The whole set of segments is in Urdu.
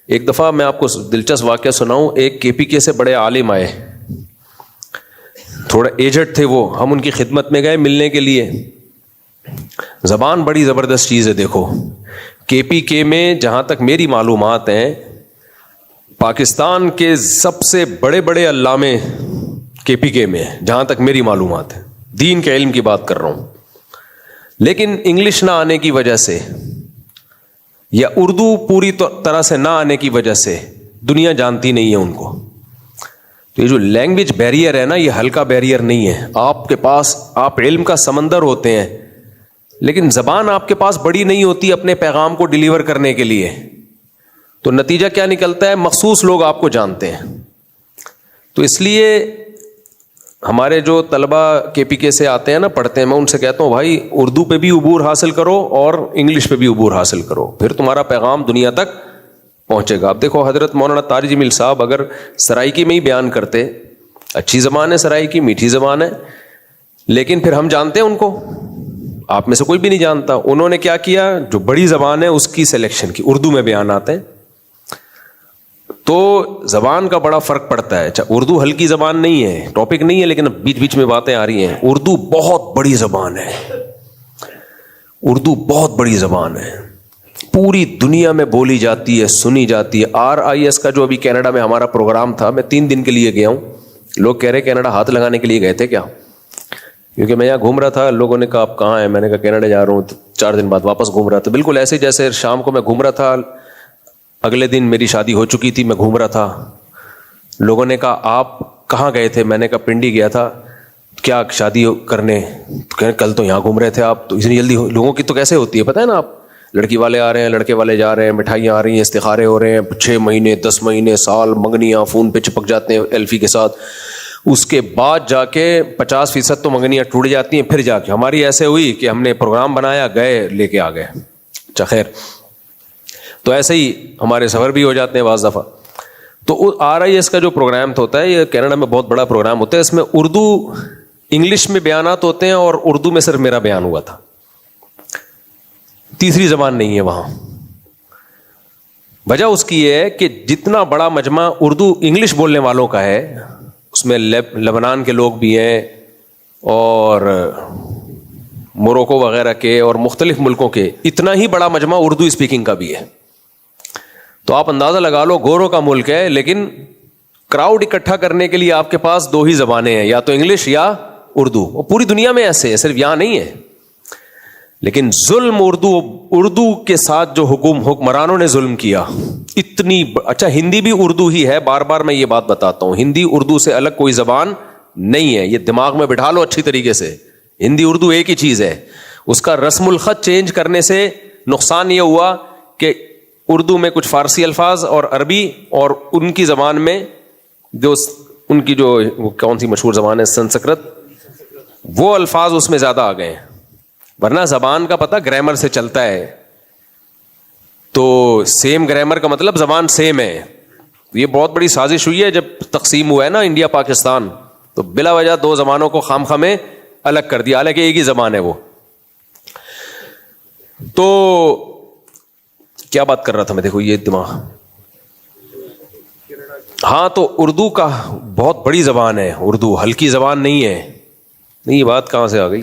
ایک دفعہ میں آپ کو دلچسپ واقعہ سناؤں. ایک کے پی کے سے بڑے عالم آئے, تھوڑا ایجڈ تھے وہ. ہم ان کی خدمت میں گئے ملنے کے لیے. زبان بڑی زبردست چیز ہے. دیکھو کے پی کے میں جہاں تک میری معلومات ہیں, پاکستان کے سب سے بڑے بڑے علامے کے پی کے میں ہیں, جہاں تک میری معلومات ہے. دین کے علم کی بات کر رہا ہوں. لیکن انگلش نہ آنے کی وجہ سے یا اردو پوری طرح سے نہ آنے کی وجہ سے دنیا جانتی نہیں ہے ان کو. تو یہ جو لینگویج بیریئر ہے نا, یہ ہلکا بیریئر نہیں ہے. آپ کے پاس آپ علم کا سمندر ہوتے ہیں, لیکن زبان آپ کے پاس بڑی نہیں ہوتی اپنے پیغام کو ڈیلیور کرنے کے لیے. تو نتیجہ کیا نکلتا ہے؟ مخصوص لوگ آپ کو جانتے ہیں. تو اس لیے ہمارے جو طلبہ کے پی کے سے آتے ہیں نا, پڑھتے ہیں, میں ان سے کہتا ہوں بھائی اردو پہ بھی عبور حاصل کرو اور انگلش پہ بھی عبور حاصل کرو, پھر تمہارا پیغام دنیا تک پہنچے گا. اب دیکھو حضرت مولانا طارق جمیل صاحب اگر سرائیکی میں ہی بیان کرتے, اچھی زبان ہے سرائیکی, میٹھی زبان ہے, لیکن پھر ہم جانتے ہیں ان کو, آپ میں سے کوئی بھی نہیں جانتا. انہوں نے کیا کیا, جو بڑی زبان ہے اس کی سلیکشن کی, اردو میں بیان آتے ہیں. تو زبان کا بڑا فرق پڑتا ہے. اچھا اردو ہلکی زبان نہیں ہے, ٹاپک نہیں ہے, لیکن بیچ بیچ میں باتیں آ رہی ہیں. اردو بہت بڑی زبان ہے, اردو بہت بڑی زبان ہے, پوری دنیا میں بولی جاتی ہے, سنی جاتی ہے. RIS کا جو ابھی کینیڈا میں ہمارا پروگرام تھا, میں 3 دن کے لیے گیا ہوں. لوگ کہہ رہے کینیڈا ہاتھ لگانے کے لیے گئے تھے کیا, کیونکہ میں یہاں گھوم رہا تھا. لوگوں نے کہا آپ کہاں ہیں, میں نے کہا کینیڈا جا رہا ہوں. 4 دن بعد واپس گھوم رہا تھا, بالکل ایسے جیسے شام کو میں گھوم رہا تھا, اگلے دن میری شادی ہو چکی تھی, میں گھوم رہا تھا. لوگوں نے کہا آپ کہاں گئے تھے, میں نے کہا پنڈی گیا تھا. کیا شادی کرنے, کل تو یہاں گھوم رہے تھے آپ, تو اتنی جلدی لوگوں کی تو کیسے ہوتی ہے پتہ ہے نا آپ, لڑکی والے آ رہے ہیں, لڑکے والے جا رہے ہیں, مٹھائیاں آ رہی ہیں, استخارے ہو رہے ہیں, 6 مہینے 10 مہینے سال منگنیاں فون پہ چپک جاتے ہیں ایلفی کے ساتھ. اس کے بعد جا کے 50% تو منگنیاں ٹوٹ جاتی ہیں. پھر جا کے ہماری ایسے ہوئی کہ ہم نے پروگرام بنایا, گئے لے کے آ گئے. اچھا خیر, تو ایسے ہی ہمارے سفر بھی ہو جاتے ہیں بعض دفعہ. تو RIS کا جو پروگرام ہوتا ہے, یہ کینیڈا میں بہت بڑا پروگرام ہوتا ہے. اس میں اردو انگلش میں بیانات ہوتے ہیں اور اردو میں صرف میرا بیان ہوا تھا. تیسری زبان نہیں ہے وہاں. وجہ اس کی یہ ہے کہ جتنا بڑا مجمع اردو انگلش بولنے والوں کا ہے, اس میں لبنان کے لوگ بھی ہیں اور موروکو وغیرہ کے اور مختلف ملکوں کے, اتنا ہی بڑا مجمع اردو اسپیکنگ کا بھی ہے. تو آپ اندازہ لگا لو, گوروں کا ملک ہے, لیکن کراؤڈ اکٹھا کرنے کے لیے آپ کے پاس 2 ہی زبانیں ہیں, یا تو انگلش یا اردو. اور پوری دنیا میں ایسے ہے, صرف یہاں نہیں ہے. لیکن ظلم اردو کے ساتھ جو حکمرانوں نے ظلم کیا اتنی. اچھا ہندی بھی اردو ہی ہے, بار بار میں یہ بات بتاتا ہوں, ہندی اردو سے الگ کوئی زبان نہیں ہے. یہ دماغ میں بٹھا لو اچھی طریقے سے, ہندی اردو ایک ہی چیز ہے. اس کا رسم الخط چینج کرنے سے نقصان یہ ہوا کہ اردو میں کچھ فارسی الفاظ اور عربی, اور ان کی زبان میں جو ان کی جو کون سی مشہور زبان ہے سنسکرت, وہ الفاظ اس میں زیادہ آ گئے ہیں. ورنہ زبان کا پتہ گرامر سے چلتا ہے, تو سیم گرامر کا مطلب زبان سیم ہے. یہ بہت بڑی سازش ہوئی ہے جب تقسیم ہوا ہے نا انڈیا پاکستان, تو بلا وجہ 2 زبانوں کو خام خواہ میں الگ کر دیا, حالانکہ ایک ہی زبان ہے وہ. تو کیا بات کر رہا تھا میں, دیکھو یہ دماغ. ہاں تو اردو کا بہت بڑی زبان ہے, اردو ہلکی زبان نہیں ہے. نہیں یہ بات کہاں سے آ گئی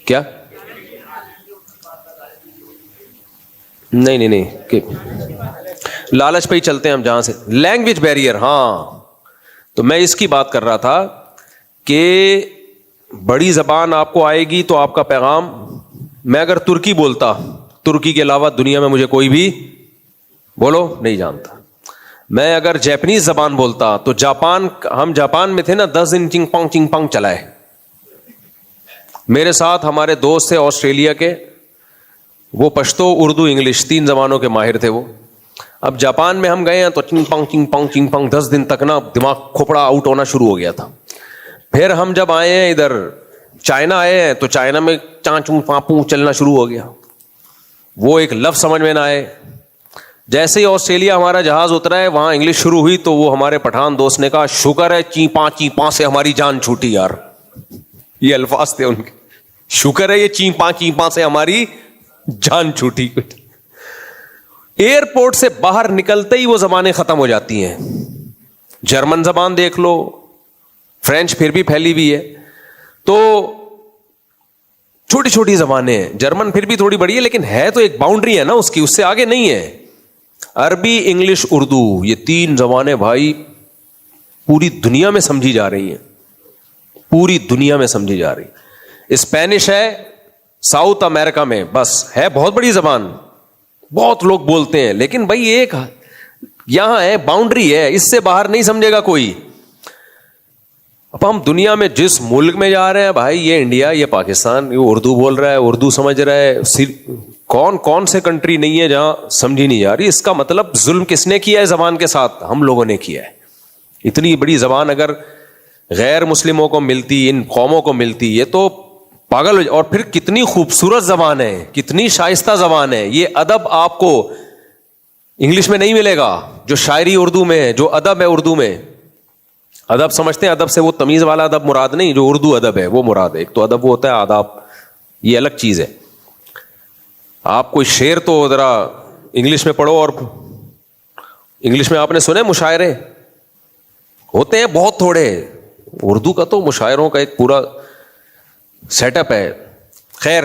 کیا؟ نہیں کہ لالچ پہ ہی چلتے ہیں ہم جہاں سے. لینگویج بیریئر, ہاں تو میں اس کی بات کر رہا تھا کہ بڑی زبان آپ کو آئے گی تو آپ کا پیغام. میں اگر ترکی بولتا, ترکی کے علاوہ دنیا میں مجھے کوئی بھی بولو نہیں جانتا. میں اگر جاپنیز زبان بولتا تو جاپان, ہم جاپان میں تھے نا 10 دن چنگ پانگ چلائے. میرے ساتھ ہمارے دوست تھے آسٹریلیا کے, وہ پشتو اردو انگلش 3 زبانوں کے ماہر تھے وہ. اب جاپان میں ہم گئے ہیں تو چنگ پانگ 10 دن تک نا دماغ کھوپڑا آؤٹ ہونا شروع ہو گیا تھا. پھر ہم جب آئے ہیں ادھر چائنا آئے ہیں تو چائنا میں چانچوں پاپوں چلنا شروع ہو گیا, وہ ایک لفظ سمجھ میں نہ آئے. جیسے ہی آسٹریلیا ہمارا جہاز اترا ہے وہاں انگلش شروع ہوئی تو وہ ہمارے پٹھان دوست نے کہا شکر ہے چیپاں سے ہماری جان چھوٹی یار. یہ الفاظ تھے ان کے, شکر ہے یہ چیپاں سے ہماری جان چھوٹی. ایئرپورٹ سے باہر نکلتے ہی وہ زبانیں ختم ہو جاتی ہیں. جرمن زبان دیکھ لو, فرینچ پھر بھی پھیلی ہوئی ہے, تو چھوٹی چھوٹی زبانیں ہیں. جرمن پھر بھی تھوڑی بڑی ہے, لیکن ہے تو ایک باؤنڈری ہے نا اس کی, اس سے آگے نہیں ہے. عربی, انگلش, اردو, یہ 3 زبانیں بھائی پوری دنیا میں سمجھی جا رہی ہیں, پوری دنیا میں سمجھی جا رہی. اسپینش ہے ساؤتھ امریکہ میں, بس ہے بہت بڑی زبان, بہت لوگ بولتے ہیں, لیکن بھائی ایک یہاں ہے, باؤنڈری ہے, اس سے باہر نہیں سمجھے گا کوئی. اب ہم دنیا میں جس ملک میں جا رہے ہیں بھائی, یہ انڈیا, یہ پاکستان, یہ اردو بول رہا ہے, اردو سمجھ رہا ہے. کون سے کنٹری نہیں ہے جہاں سمجھی نہیں جا رہی. اس کا مطلب ظلم کس نے کیا ہے زبان کے ساتھ؟ ہم لوگوں نے کیا ہے. اتنی بڑی زبان اگر غیر مسلموں کو ملتی, ان قوموں کو ملتی, یہ تو پاگل ہو. اور پھر کتنی خوبصورت زبان ہے, کتنی شائستہ زبان ہے. یہ ادب آپ کو انگلش میں نہیں ملے گا, جو شاعری اردو میں ہے, جو ادب ہے اردو میں. ادب سمجھتے ہیں, ادب سے وہ تمیز والا ادب مراد نہیں, جو اردو ادب ہے وہ مراد ہے. ایک تو ادب وہ ہوتا ہے آداب, یہ الگ چیز ہے. آپ کوئی شعر تو ذرا انگلش میں پڑھو, اور انگلش میں آپ نے سنے مشاعرے ہوتے ہیں بہت تھوڑے. اردو کا تو مشاعروں کا ایک پورا سیٹ اپ ہے. خیر,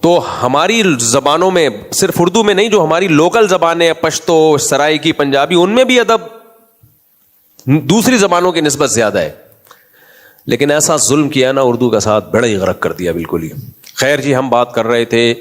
تو ہماری زبانوں میں, صرف اردو میں نہیں, جو ہماری لوکل زبانیں, پشتو, سرائکی, پنجابی, ان میں بھی ادب دوسری زبانوں کی نسبت زیادہ ہے. لیکن ایسا ظلم کیا نا اردو کا ساتھ, بڑا ہی غرق کر دیا بالکل ہی. خیر جی, ہم بات کر رہے تھے